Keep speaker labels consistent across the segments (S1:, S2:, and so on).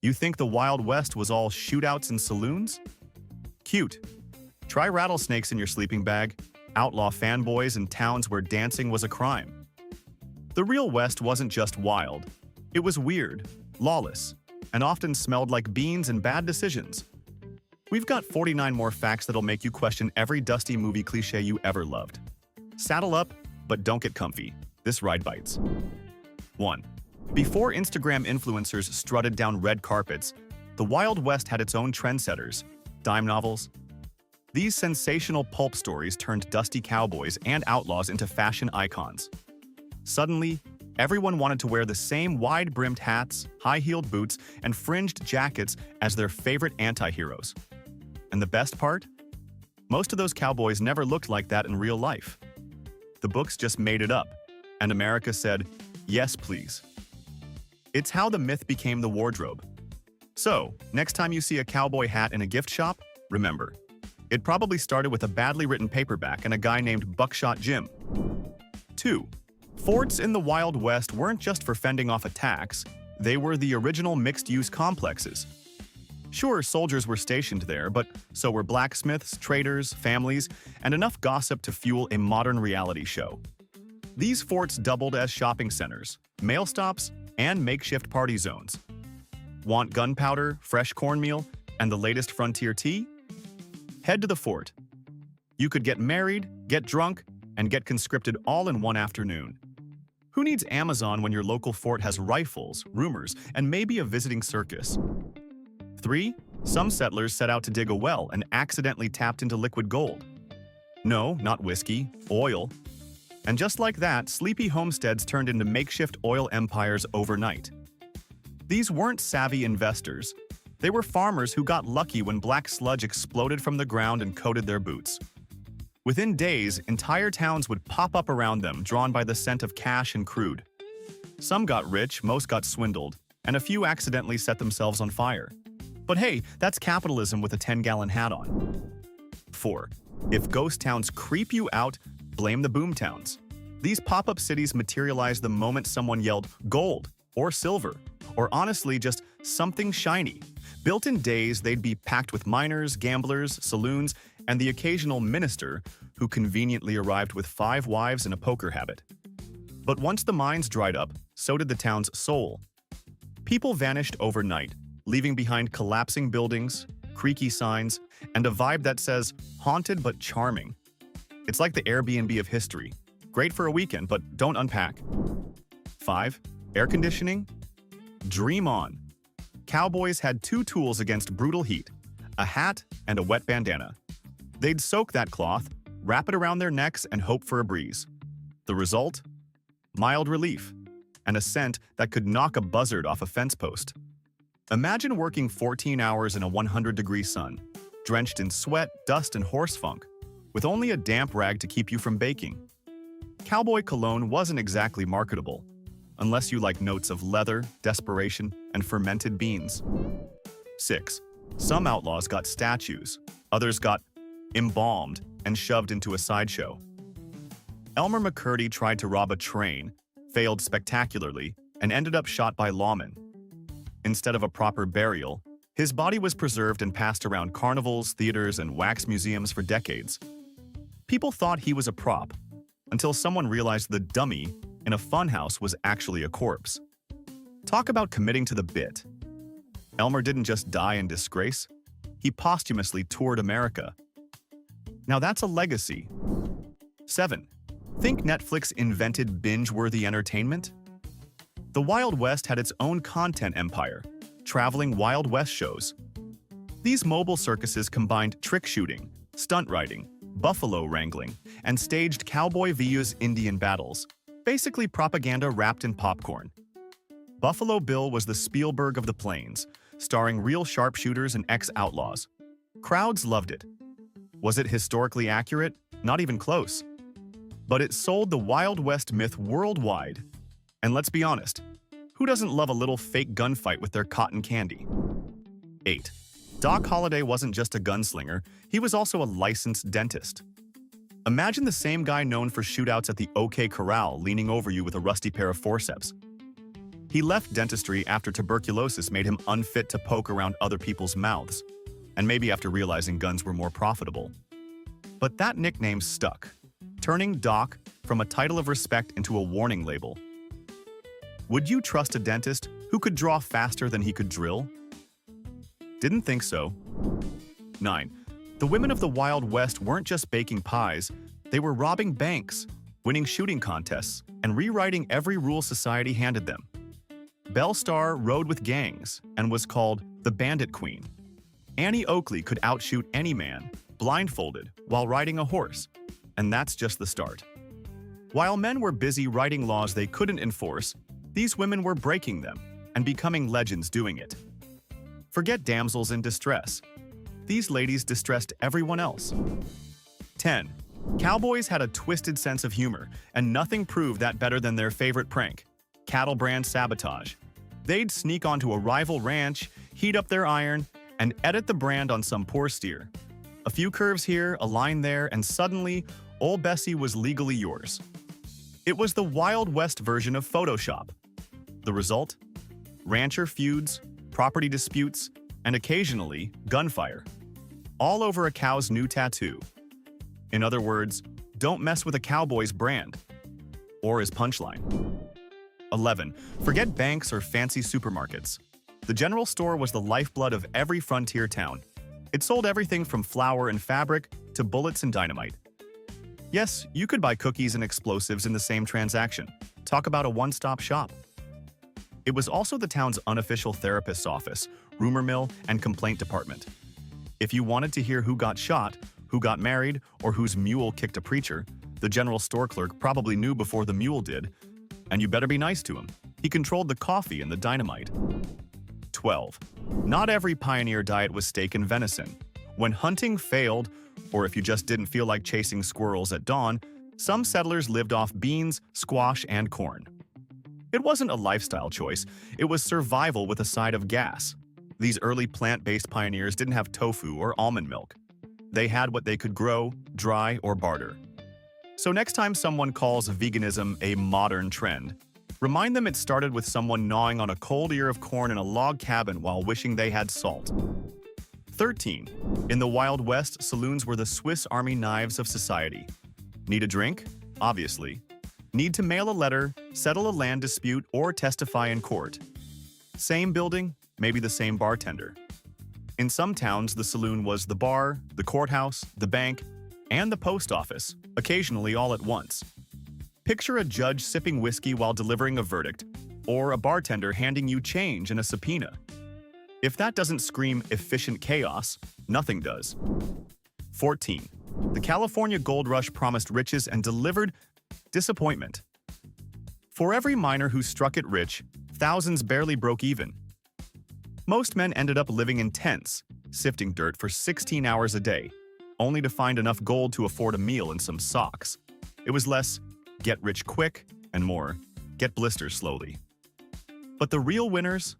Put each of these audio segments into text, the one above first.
S1: You think the Wild West was all shootouts and saloons? Cute. Try rattlesnakes in your sleeping bag, outlaw fanboys in towns where dancing was a crime. The real West wasn't just wild. It was weird, lawless, and often smelled like beans and bad decisions. We've got 49 more facts that'll make you question every dusty movie cliché you ever loved. Saddle up, but don't get comfy. This ride bites. 1. Before Instagram influencers strutted down red carpets, the Wild West had its own trendsetters, dime novels. These sensational pulp stories turned dusty cowboys and outlaws into fashion icons. Suddenly, everyone wanted to wear the same wide-brimmed hats, high-heeled boots, and fringed jackets as their favorite anti-heroes. And the best part? Most of those cowboys never looked like that in real life. The books just made it up, and America said, "Yes, please." It's how the myth became the wardrobe. So, next time you see a cowboy hat in a gift shop, remember, it probably started with a badly written paperback and a guy named Buckshot Jim. 2. Forts in the Wild West weren't just for fending off attacks, they were the original mixed-use complexes. Sure, soldiers were stationed there, but so were blacksmiths, traders, families, and enough gossip to fuel a modern reality show. These forts doubled as shopping centers, mail stops, and makeshift party zones. Want gunpowder, fresh cornmeal, and the latest frontier tea? Head to the fort. You could get married, get drunk, and get conscripted all in one afternoon. Who needs Amazon when your local fort has rifles, rumors, and maybe a visiting circus? 3. Some settlers set out to dig a well and accidentally tapped into liquid gold. No, not whiskey, oil. And just like that, sleepy homesteads turned into makeshift oil empires overnight. These weren't savvy investors. They were farmers who got lucky when black sludge exploded from the ground and coated their boots. Within days, entire towns would pop up around them, drawn by the scent of cash and crude. Some got rich, most got swindled, and a few accidentally set themselves on fire. But hey, that's capitalism with a 10-gallon hat on. 4. If ghost towns creep you out, blame the boom towns. These pop-up cities materialized the moment someone yelled gold or silver, or honestly just something shiny. Built in days, they'd be packed with miners, gamblers, saloons, and the occasional minister who conveniently arrived with 5 wives and a poker habit. But once the mines dried up, so did the town's soul. People vanished overnight, leaving behind collapsing buildings, creaky signs, and a vibe that says haunted but charming. It's like the Airbnb of history. Great for a weekend, but don't unpack. 5. Air conditioning? Dream on. Cowboys had 2 tools against brutal heat, a hat and a wet bandana. They'd soak that cloth, wrap it around their necks, and hope for a breeze. The result? Mild relief, and a scent that could knock a buzzard off a fence post. Imagine working 14 hours in a 100-degree sun, drenched in sweat, dust, and horse funk, with only a damp rag to keep you from baking. Cowboy cologne wasn't exactly marketable, unless you like notes of leather, desperation, and fermented beans. 6. Some outlaws got statues, others got embalmed and shoved into a sideshow. Elmer McCurdy tried to rob a train, failed spectacularly, and ended up shot by lawmen. Instead of a proper burial, his body was preserved and passed around carnivals, theaters, and wax museums for decades. People thought he was a prop, until someone realized the dummy in a funhouse was actually a corpse. Talk about committing to the bit. Elmer didn't just die in disgrace, he posthumously toured America. Now that's a legacy. 7. Think Netflix invented binge-worthy entertainment? The Wild West had its own content empire, traveling Wild West shows. These mobile circuses combined trick shooting, stunt riding, buffalo wrangling, and staged cowboy vs. Indian battles, basically propaganda wrapped in popcorn. Buffalo Bill was the Spielberg of the plains, starring real sharpshooters and ex-outlaws. Crowds loved it. Was it historically accurate? Not even close. But it sold the Wild West myth worldwide. And let's be honest, who doesn't love a little fake gunfight with their cotton candy? 8. Doc Holliday wasn't just a gunslinger, he was also a licensed dentist. Imagine the same guy known for shootouts at the OK Corral leaning over you with a rusty pair of forceps. He left dentistry after tuberculosis made him unfit to poke around other people's mouths, and maybe after realizing guns were more profitable. But that nickname stuck, turning Doc from a title of respect into a warning label. Would you trust a dentist who could draw faster than he could drill? Didn't think so. 9. The women of the Wild West weren't just baking pies, they were robbing banks, winning shooting contests, and rewriting every rule society handed them. Belle Starr rode with gangs and was called the Bandit Queen. Annie Oakley could outshoot any man, blindfolded, while riding a horse, and that's just the start. While men were busy writing laws they couldn't enforce, these women were breaking them and becoming legends doing it. Forget damsels in distress. These ladies distressed everyone else. 10. Cowboys had a twisted sense of humor, and nothing proved that better than their favorite prank, cattle brand sabotage. They'd sneak onto a rival ranch, heat up their iron, and edit the brand on some poor steer. A few curves here, a line there, and suddenly, Old Bessie was legally yours. It was the Wild West version of Photoshop. The result? Rancher feuds, property disputes, and occasionally, gunfire. All over a cow's new tattoo. In other words, don't mess with a cowboy's brand. Or his punchline. 11. Forget banks or fancy supermarkets. The general store was the lifeblood of every frontier town. It sold everything from flour and fabric to bullets and dynamite. Yes, you could buy cookies and explosives in the same transaction. Talk about a one-stop shop. It was also the town's unofficial therapist's office, rumor mill, and complaint department. If you wanted to hear who got shot, who got married, or whose mule kicked a preacher, the general store clerk probably knew before the mule did, and you better be nice to him. He controlled the coffee and the dynamite. 12. Not every pioneer diet was steak and venison. When hunting failed, or if you just didn't feel like chasing squirrels at dawn, some settlers lived off beans, squash, and corn. It wasn't a lifestyle choice, it was survival with a side of gas. These early plant-based pioneers didn't have tofu or almond milk. They had what they could grow, dry, or barter. So next time someone calls veganism a modern trend, remind them it started with someone gnawing on a cold ear of corn in a log cabin while wishing they had salt. 13. In the Wild West, saloons were the Swiss Army knives of society. Need a drink? Obviously. Need to mail a letter, settle a land dispute, or testify in court. Same building, maybe the same bartender. In some towns, the saloon was the bar, the courthouse, the bank, and the post office, occasionally all at once. Picture a judge sipping whiskey while delivering a verdict, or a bartender handing you change in a subpoena. If that doesn't scream efficient chaos, nothing does. 14. The California gold rush promised riches and delivered disappointment. For every miner who struck it rich, thousands barely broke even. Most men ended up living in tents, sifting dirt for 16 hours a day, only to find enough gold to afford a meal and some socks. It was less get rich quick and more get blisters slowly. But the real winners?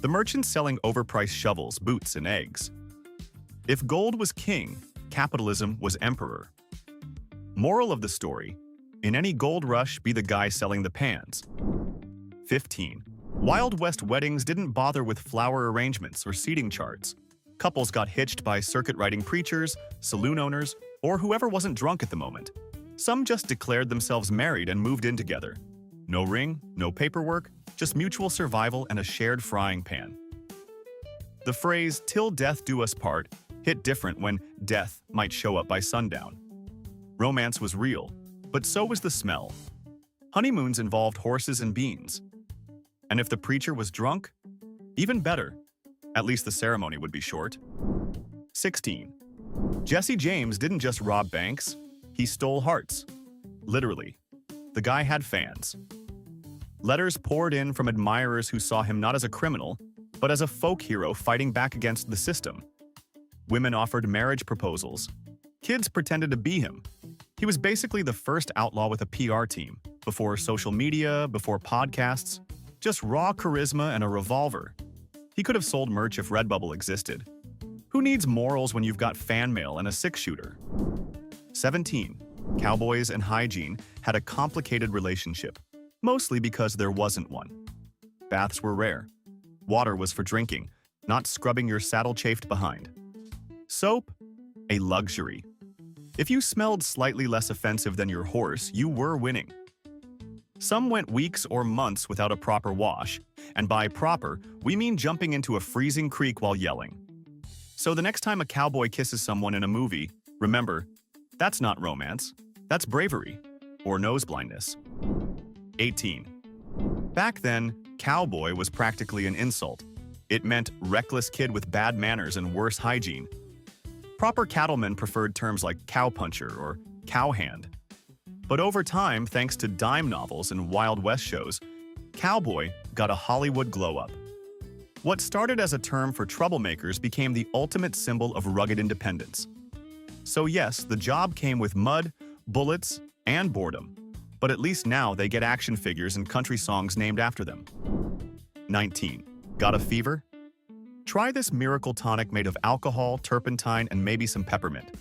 S1: The merchants selling overpriced shovels, boots, and eggs. If gold was king, capitalism was emperor. Moral of the story: in any gold rush, be the guy selling the pans. 15. Wild West weddings didn't bother with flower arrangements or seating charts. Couples got hitched by circuit-riding preachers, saloon owners, or whoever wasn't drunk at the moment. Some just declared themselves married and moved in together. No ring, no paperwork, just mutual survival and a shared frying pan. The phrase, "till death do us part," hit different when death might show up by sundown. Romance was real, but so was the smell. Honeymoons involved horses and beans. And if the preacher was drunk, even better. At least the ceremony would be short. 16. Jesse James didn't just rob banks, he stole hearts. Literally. The guy had fans. Letters poured in from admirers who saw him not as a criminal, but as a folk hero fighting back against the system. Women offered marriage proposals. Kids pretended to be him. He was basically the first outlaw with a PR team, before social media, before podcasts, just raw charisma and a revolver. He could have sold merch if Redbubble existed. Who needs morals when you've got fan mail and a six-shooter? 17. Cowboys and hygiene had a complicated relationship, mostly because there wasn't one. Baths were rare. Water was for drinking, not scrubbing your saddle-chafed behind. Soap? A luxury. If you smelled slightly less offensive than your horse, you were winning. Some went weeks or months without a proper wash, and by proper, we mean jumping into a freezing creek while yelling. So the next time a cowboy kisses someone in a movie, remember, that's not romance, that's bravery, or nose blindness. 18. Back then, cowboy was practically an insult. It meant reckless kid with bad manners and worse hygiene. Proper cattlemen preferred terms like cowpuncher or cowhand. But over time, thanks to dime novels and Wild West shows, cowboy got a Hollywood glow-up. What started as a term for troublemakers became the ultimate symbol of rugged independence. So yes, the job came with mud, bullets, and boredom. But at least now they get action figures and country songs named after them. 19. Got a fever? Try this miracle tonic made of alcohol, turpentine, and maybe some peppermint.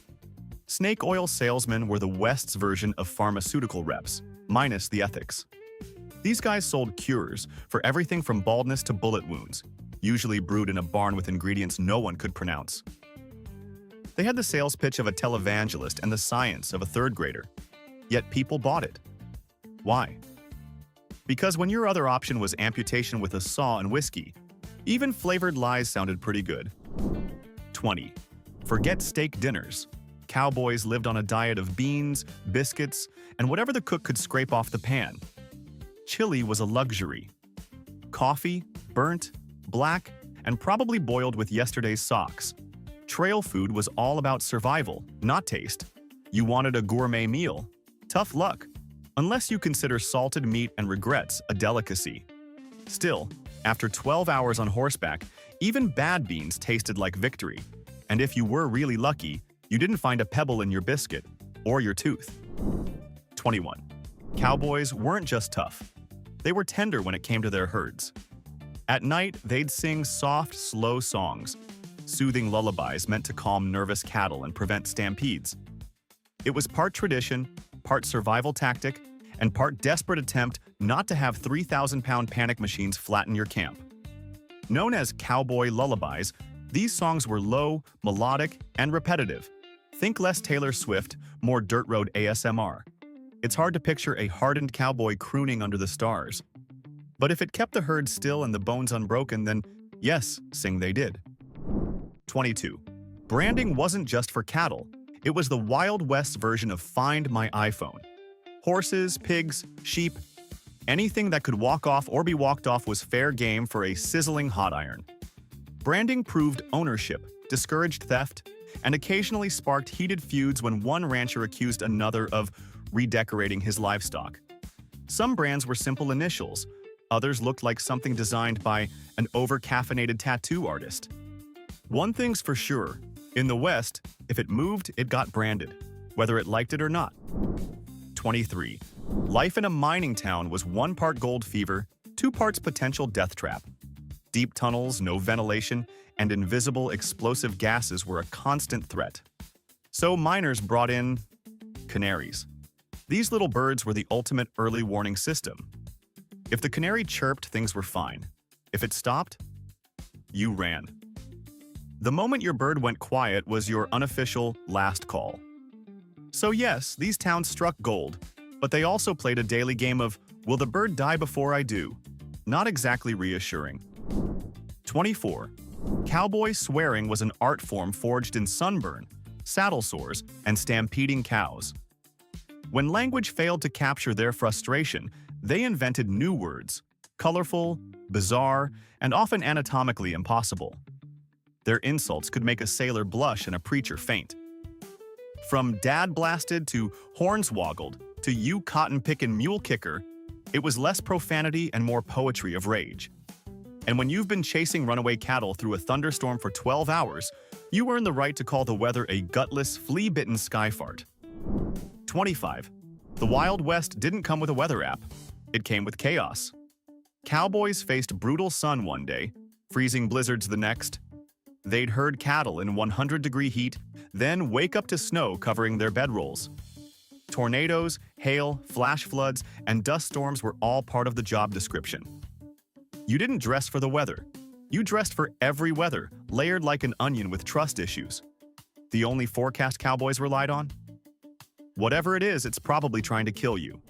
S1: Snake oil salesmen were the West's version of pharmaceutical reps, minus the ethics. These guys sold cures for everything from baldness to bullet wounds, usually brewed in a barn with ingredients no one could pronounce. They had the sales pitch of a televangelist and the science of a third grader. Yet people bought it. Why? Because when your other option was amputation with a saw and whiskey, even flavored lies sounded pretty good. 20. Forget steak dinners. Cowboys lived on a diet of beans, biscuits, and whatever the cook could scrape off the pan. Chili was a luxury. Coffee, burnt, black, and probably boiled with yesterday's socks. Trail food was all about survival, not taste. You wanted a gourmet meal? Tough luck, unless you consider salted meat and regrets a delicacy. Still, after 12 hours on horseback, even bad beans tasted like victory. And if you were really lucky, you didn't find a pebble in your biscuit or your tooth. 21. Cowboys weren't just tough. They were tender when it came to their herds. At night, they'd sing soft, slow songs, soothing lullabies meant to calm nervous cattle and prevent stampedes. It was part tradition, part survival tactic, and part desperate attempt not to have 3,000-pound panic machines flatten your camp. Known as cowboy lullabies, these songs were low, melodic, and repetitive. Think less Taylor Swift, more dirt road ASMR. It's hard to picture a hardened cowboy crooning under the stars. But if it kept the herd still and the bones unbroken, then yes, sing they did. 22. Branding wasn't just for cattle. It was the Wild West's version of Find My iPhone. Horses, pigs, sheep, anything that could walk off or be walked off was fair game for a sizzling hot iron. Branding proved ownership, discouraged theft, and occasionally sparked heated feuds when one rancher accused another of redecorating his livestock. Some brands were simple initials, others looked like something designed by an over-caffeinated tattoo artist. One thing's for sure, in the West, if it moved, it got branded, whether it liked it or not. 23. Life in a mining town was 1 part gold fever, 2 parts potential death trap. Deep tunnels, no ventilation, and invisible explosive gases were a constant threat. So miners brought in canaries. These little birds were the ultimate early warning system. If the canary chirped, things were fine. If it stopped, you ran. The moment your bird went quiet was your unofficial last call. So yes, these towns struck gold, but they also played a daily game of, will the bird die before I do? Not exactly reassuring. 24. Cowboy swearing was an art form forged in sunburn, saddle sores, and stampeding cows. When language failed to capture their frustration, they invented new words, colorful, bizarre, and often anatomically impossible. Their insults could make a sailor blush and a preacher faint. From dad blasted to hornswoggled to you cotton-pickin' mule kicker, it was less profanity and more poetry of rage. And when you've been chasing runaway cattle through a thunderstorm for 12 hours, you earn the right to call the weather a gutless, flea-bitten sky fart. 25. The Wild West didn't come with a weather app. It came with chaos. Cowboys faced brutal sun one day, freezing blizzards the next. They'd herd cattle in 100-degree heat, then wake up to snow covering their bedrolls. Tornadoes, hail, flash floods, and dust storms were all part of the job description. You didn't dress for the weather. You dressed for every weather, layered like an onion with trust issues. The only forecast cowboys relied on? Whatever it is, it's probably trying to kill you.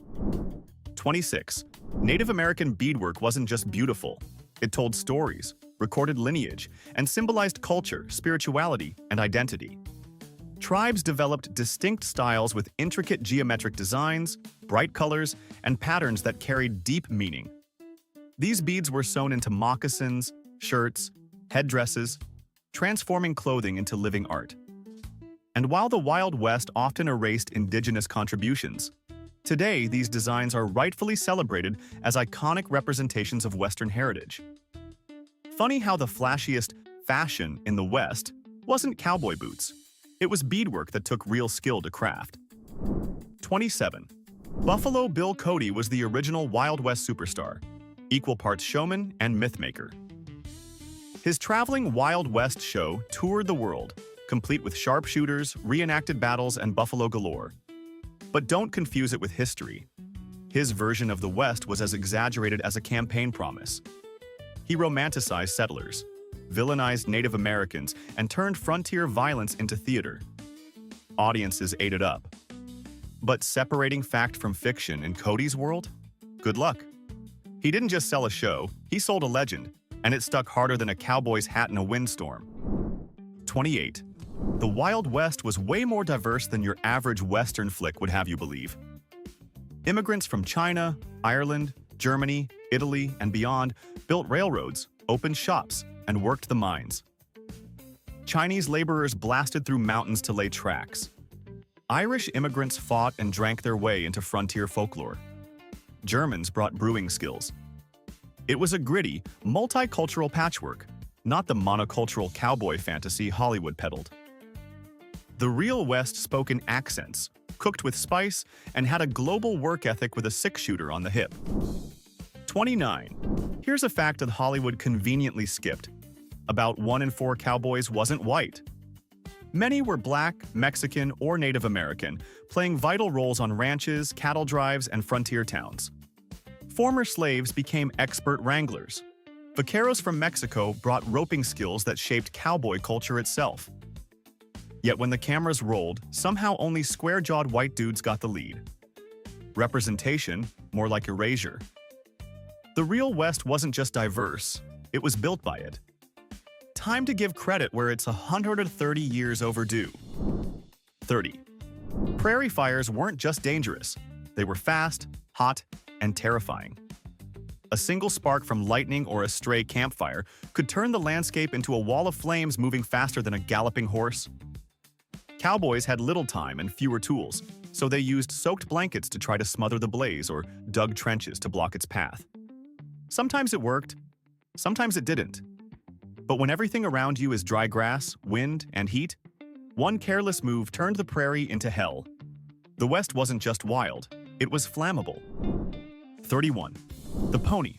S1: 26. Native American beadwork wasn't just beautiful. It told stories, recorded lineage, and symbolized culture, spirituality, and identity. Tribes developed distinct styles with intricate geometric designs, bright colors, and patterns that carried deep meaning. These beads were sewn into moccasins, shirts, headdresses, transforming clothing into living art. And while the Wild West often erased indigenous contributions, today these designs are rightfully celebrated as iconic representations of Western heritage. Funny how the flashiest fashion in the West wasn't cowboy boots. It was beadwork that took real skill to craft. 27. Buffalo Bill Cody was the original Wild West superstar, equal parts showman and mythmaker. His traveling Wild West show toured the world, complete with sharpshooters, reenacted battles, and buffalo galore. But don't confuse it with history. His version of the West was as exaggerated as a campaign promise. He romanticized settlers, villainized Native Americans, and turned frontier violence into theater. Audiences ate it up. But separating fact from fiction in Cody's world? Good luck. He didn't just sell a show, he sold a legend, and it stuck harder than a cowboy's hat in a windstorm. 28. The Wild West was way more diverse than your average Western flick would have you believe. Immigrants from China, Ireland, Germany, Italy, and beyond built railroads, opened shops, and worked the mines. Chinese laborers blasted through mountains to lay tracks. Irish immigrants fought and drank their way into frontier folklore. Germans brought brewing skills. It was a gritty, multicultural patchwork, not the monocultural cowboy fantasy Hollywood peddled. The real West spoke in accents, cooked with spice, and had a global work ethic with a six-shooter on the hip. 29. Here's a fact that Hollywood conveniently skipped. About 1 in 4 cowboys wasn't white. Many were black, Mexican, or Native American, playing vital roles on ranches, cattle drives, and frontier towns. Former slaves became expert wranglers. Vaqueros from Mexico brought roping skills that shaped cowboy culture itself. Yet when the cameras rolled, somehow only square-jawed white dudes got the lead. Representation, more like erasure. The real West wasn't just diverse, it was built by it. Time to give credit where it's 130 years overdue. 30. Prairie fires weren't just dangerous, they were fast, hot, and terrifying. A single spark from lightning or a stray campfire could turn the landscape into a wall of flames moving faster than a galloping horse. Cowboys had little time and fewer tools, so they used soaked blankets to try to smother the blaze or dug trenches to block its path. Sometimes it worked, sometimes it didn't. But when everything around you is dry grass, wind, and heat, one careless move turned the prairie into hell. The West wasn't just wild, it was flammable. 31. The pony.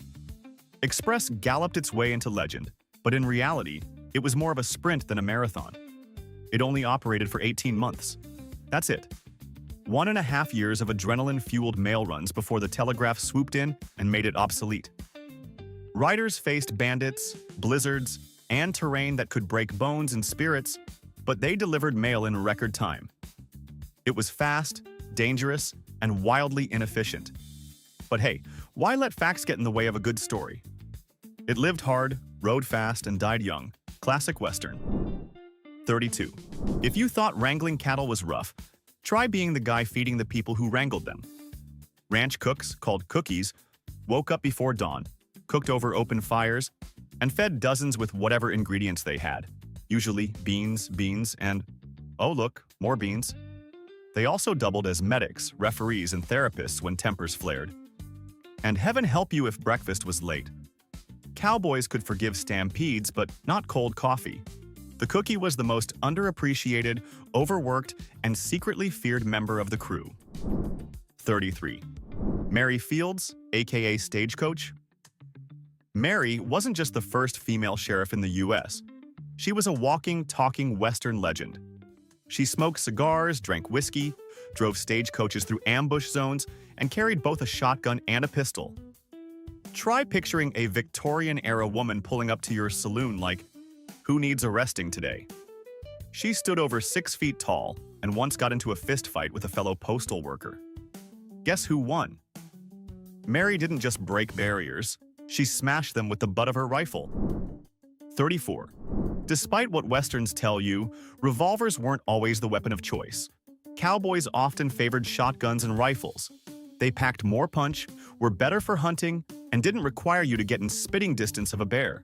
S1: Express galloped its way into legend, but in reality, it was more of a sprint than a marathon. It only operated for 18 months. That's it. 1.5 years of adrenaline-fueled mail runs before the telegraph swooped in and made it obsolete. Riders faced bandits, blizzards, and terrain that could break bones and spirits, but they delivered mail in record time. It was fast, dangerous, and wildly inefficient. But hey, why let facts get in the way of a good story? It lived hard, rode fast, and died young. Classic Western. 32. If you thought wrangling cattle was rough, try being the guy feeding the people who wrangled them. Ranch cooks, called cookies, woke up before dawn, cooked over open fires, and fed dozens with whatever ingredients they had. Usually beans, and, oh look, more beans. They also doubled as medics, referees, and therapists when tempers flared. And heaven help you if breakfast was late. Cowboys could forgive stampedes, but not cold coffee. The cookie was the most underappreciated, overworked, and secretly feared member of the crew. 33. Mary Fields, aka Stagecoach. Mary wasn't just the first female sheriff in the U.S. She was a walking, talking Western legend. She smoked cigars, drank whiskey, drove stagecoaches through ambush zones, and carried both a shotgun and a pistol. Try picturing a Victorian-era woman pulling up to your saloon like, "Who needs arresting today?" She stood over 6 feet tall and once got into a fist fight with a fellow postal worker. Guess who won? Mary didn't just break barriers, she smashed them with the butt of her rifle. 34. Despite what Westerns tell you, revolvers weren't always the weapon of choice. Cowboys often favored shotguns and rifles. They packed more punch, were better for hunting, and didn't require you to get in spitting distance of a bear.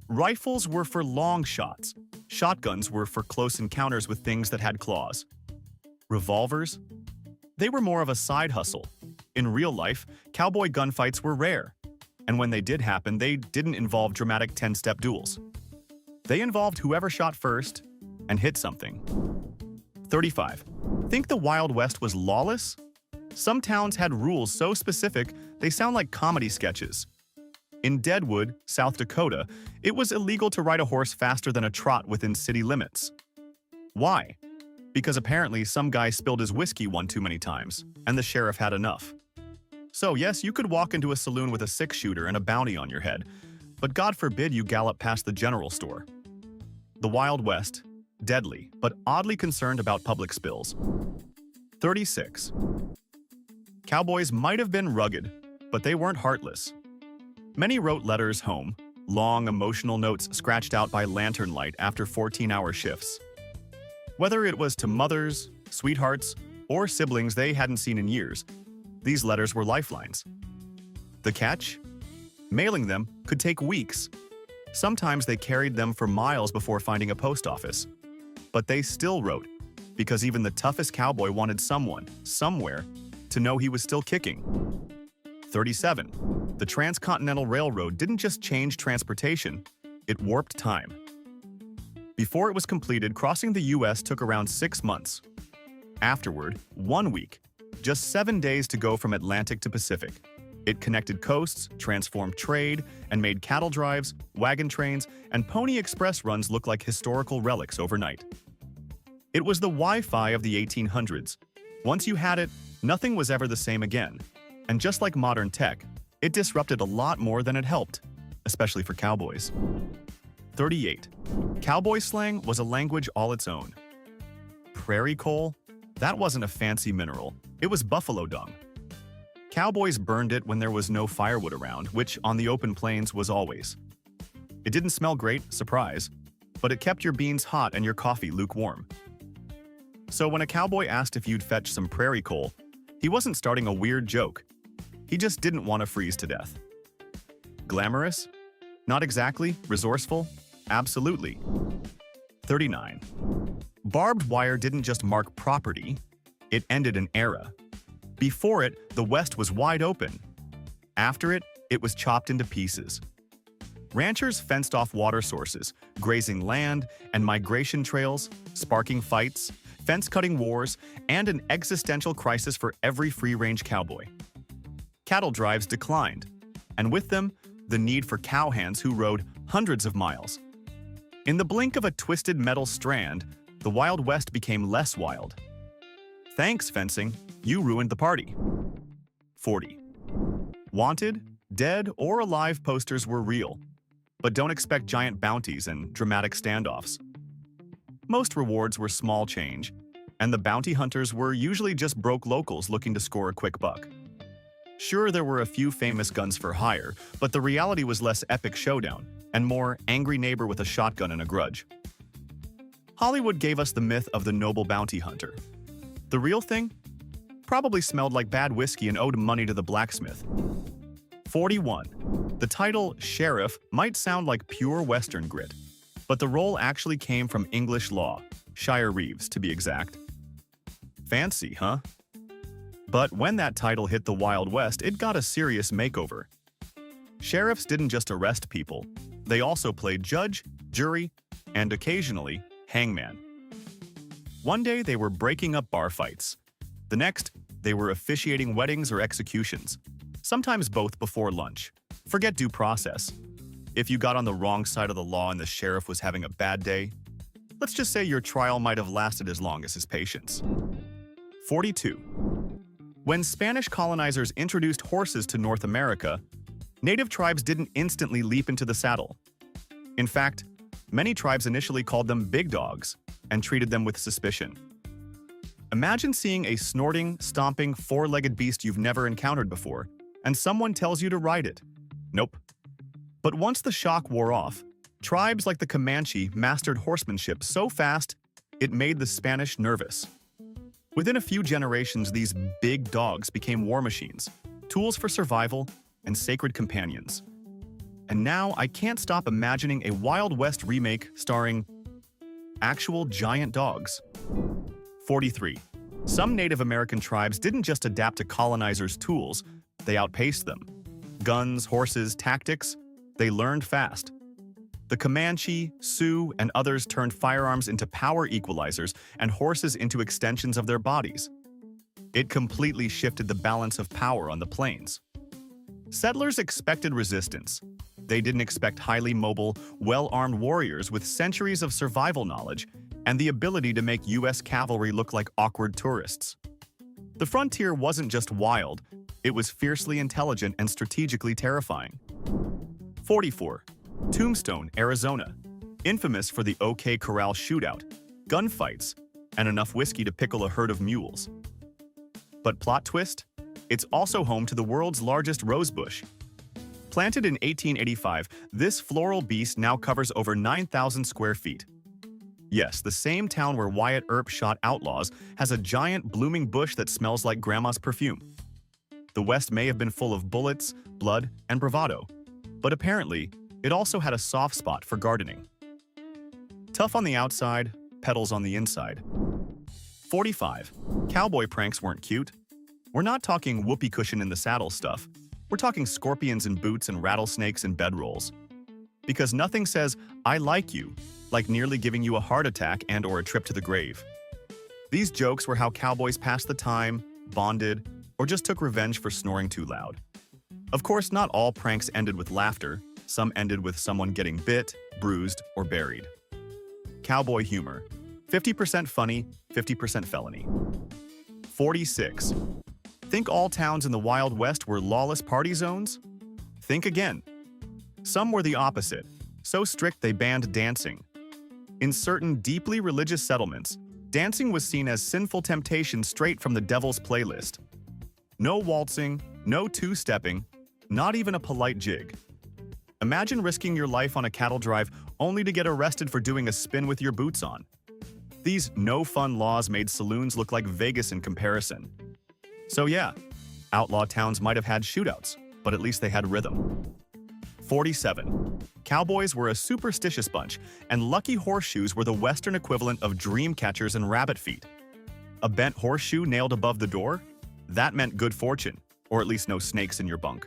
S1: Rifles were for long shots. Shotguns were for close encounters with things that had claws. Revolvers? They were more of a side hustle. In real life, cowboy gunfights were rare. And when they did happen, they didn't involve dramatic 10-step duels. They involved whoever shot first and hit something. 35. Think the Wild West was lawless? Some towns had rules so specific they sound like comedy sketches. In Deadwood, South Dakota, it was illegal to ride a horse faster than a trot within city limits. Why? Because apparently some guy spilled his whiskey one too many times, and the sheriff had enough. So yes, you could walk into a saloon with a 6-shooter and a bounty on your head, but God forbid you gallop past the general store. The Wild West, deadly, but oddly concerned about public spills. 36. Cowboys might have been rugged, but they weren't heartless. Many wrote letters home, long emotional notes scratched out by lantern light after 14-hour shifts. Whether it was to mothers, sweethearts, or siblings they hadn't seen in years, these letters were lifelines. The catch? Mailing them could take weeks. Sometimes they carried them for miles before finding a post office. But they still wrote, because even the toughest cowboy wanted someone, somewhere, to know he was still kicking. 37. The Transcontinental Railroad didn't just change transportation, it warped time. Before it was completed, crossing the U.S. took around 6 months. Afterward, 1 week, just 7 days to go from Atlantic to Pacific. It connected coasts, transformed trade, and made cattle drives, wagon trains, and Pony Express runs look like historical relics overnight. It was the Wi-Fi of the 1800s. Once you had it, nothing was ever the same again. And just like modern tech, it disrupted a lot more than it helped, especially for cowboys. 38. Cowboy slang was a language all its own. Prairie coal? That wasn't a fancy mineral. It was buffalo dung. Cowboys burned it when there was no firewood around, which on the open plains was always. It didn't smell great, surprise, but it kept your beans hot and your coffee lukewarm. So when a cowboy asked if you'd fetch some prairie coal, he wasn't starting a weird joke. He just didn't want to freeze to death. Glamorous? Not exactly. Resourceful? Absolutely. 39. Barbed wire didn't just mark property, it ended an era. Before it, the West was wide open. After it, it was chopped into pieces. Ranchers fenced off water sources, grazing land, and migration trails, sparking fights, fence-cutting wars, and an existential crisis for every free-range cowboy. Cattle drives declined, and with them, the need for cowhands who rode hundreds of miles. In the blink of a twisted metal strand, the Wild West became less wild. Thanks, fencing, you ruined the party. 40. Wanted, dead, or alive posters were real, but don't expect giant bounties and dramatic standoffs. Most rewards were small change, and the bounty hunters were usually just broke locals looking to score a quick buck. Sure, there were a few famous guns for hire, but the reality was less epic showdown and more angry neighbor with a shotgun and a grudge. Hollywood gave us the myth of the noble bounty hunter. The real thing? Probably smelled like bad whiskey and owed money to the blacksmith. 41. The title sheriff might sound like pure Western grit, but the role actually came from English law, Shire Reeves to be exact. Fancy, huh? But when that title hit the Wild West, it got a serious makeover. Sheriffs didn't just arrest people, they also played judge, jury, and occasionally, hangman. One day they were breaking up bar fights. The next, they were officiating weddings or executions, sometimes both before lunch. Forget due process. If you got on the wrong side of the law and the sheriff was having a bad day, let's just say your trial might have lasted as long as his patience. 42. When Spanish colonizers introduced horses to North America, Native tribes didn't instantly leap into the saddle. In fact, many tribes initially called them big dogs and treated them with suspicion. Imagine seeing a snorting, stomping, four-legged beast you've never encountered before, and someone tells you to ride it. Nope. But once the shock wore off, tribes like the Comanche mastered horsemanship so fast it made the Spanish nervous. Within a few generations, these big dogs became war machines, tools for survival, and sacred companions. And now I can't stop imagining a Wild West remake starring actual giant dogs. 43. Some Native American tribes didn't just adapt to colonizers' tools, they outpaced them. Guns, horses, tactics, they learned fast. The Comanche, Sioux, and others turned firearms into power equalizers and horses into extensions of their bodies. It completely shifted the balance of power on the plains. Settlers expected resistance. They didn't expect highly mobile, well-armed warriors with centuries of survival knowledge and the ability to make U.S. cavalry look like awkward tourists. The frontier wasn't just wild, it was fiercely intelligent and strategically terrifying. 44. Tombstone, Arizona. Infamous for the OK Corral shootout, gunfights, and enough whiskey to pickle a herd of mules. But plot twist? It's also home to the world's largest rosebush. Planted in 1885, this floral beast now covers over 9,000 square feet. Yes, the same town where Wyatt Earp shot outlaws has a giant blooming bush that smells like grandma's perfume. The West may have been full of bullets, blood, and bravado, but apparently, it also had a soft spot for gardening. Tough on the outside, petals on the inside. 45. Cowboy pranks weren't cute. We're not talking whoopee cushion in the saddle stuff. We're talking scorpions in boots and rattlesnakes in bedrolls. Because nothing says, "I like you," like nearly giving you a heart attack and/or a trip to the grave. These jokes were how cowboys passed the time, bonded, or just took revenge for snoring too loud. Of course, not all pranks ended with laughter. Some ended with someone getting bit, bruised, or buried. Cowboy humor. 50% funny, 50% felony. 46. Think all towns in the Wild West were lawless party zones? Think again. Some were the opposite, so strict they banned dancing. In certain deeply religious settlements, dancing was seen as sinful temptation straight from the devil's playlist. No waltzing, no two-stepping, not even a polite jig. Imagine risking your life on a cattle drive only to get arrested for doing a spin with your boots on. These no-fun laws made saloons look like Vegas in comparison. So yeah, outlaw towns might have had shootouts, but at least they had rhythm. 47. Cowboys were a superstitious bunch, and lucky horseshoes were the Western equivalent of dream catchers and rabbit feet. A bent horseshoe nailed above the door? That meant good fortune, or at least no snakes in your bunk.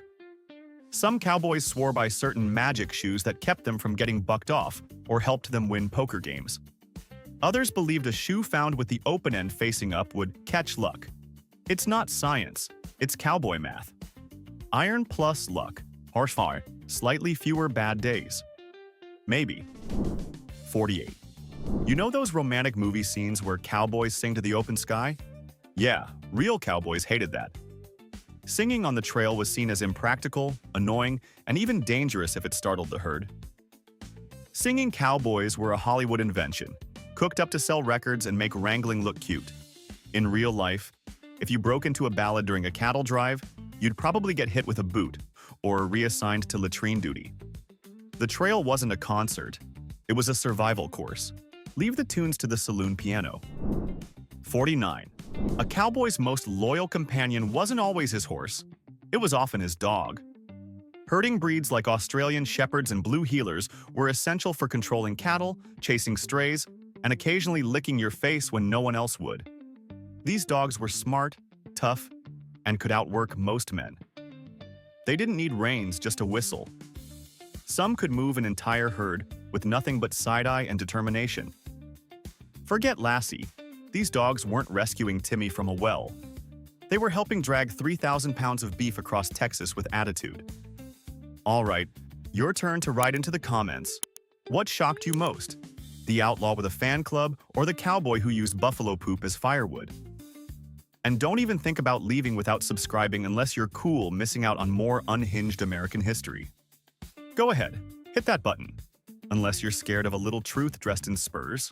S1: Some cowboys swore by certain magic shoes that kept them from getting bucked off or helped them win poker games. Others believed a shoe found with the open end facing up would catch luck. It's not science, it's cowboy math. Iron plus luck, horsepower, slightly fewer bad days. Maybe. 48. You know those romantic movie scenes where cowboys sing to the open sky? Yeah, real cowboys hated that. Singing on the trail was seen as impractical, annoying, and even dangerous if it startled the herd. Singing cowboys were a Hollywood invention, cooked up to sell records and make wrangling look cute. In real life, if you broke into a ballad during a cattle drive, you'd probably get hit with a boot or reassigned to latrine duty. The trail wasn't a concert, it was a survival course. Leave the tunes to the saloon piano. 49. A cowboy's most loyal companion wasn't always his horse. It was often his dog. Herding breeds like Australian Shepherds and Blue Heelers were essential for controlling cattle, chasing strays, and occasionally licking your face when no one else would. These dogs were smart, tough, and could outwork most men. They didn't need reins, just a whistle. Some could move an entire herd with nothing but side-eye and determination. Forget Lassie. These dogs weren't rescuing Timmy from a well. They were helping drag 3,000 pounds of beef across Texas with attitude. All right, your turn to write into the comments. What shocked you most? The outlaw with a fan club or the cowboy who used buffalo poop as firewood? And don't even think about leaving without subscribing unless you're cool missing out on more unhinged American history. Go ahead, hit that button. Unless you're scared of a little truth dressed in spurs.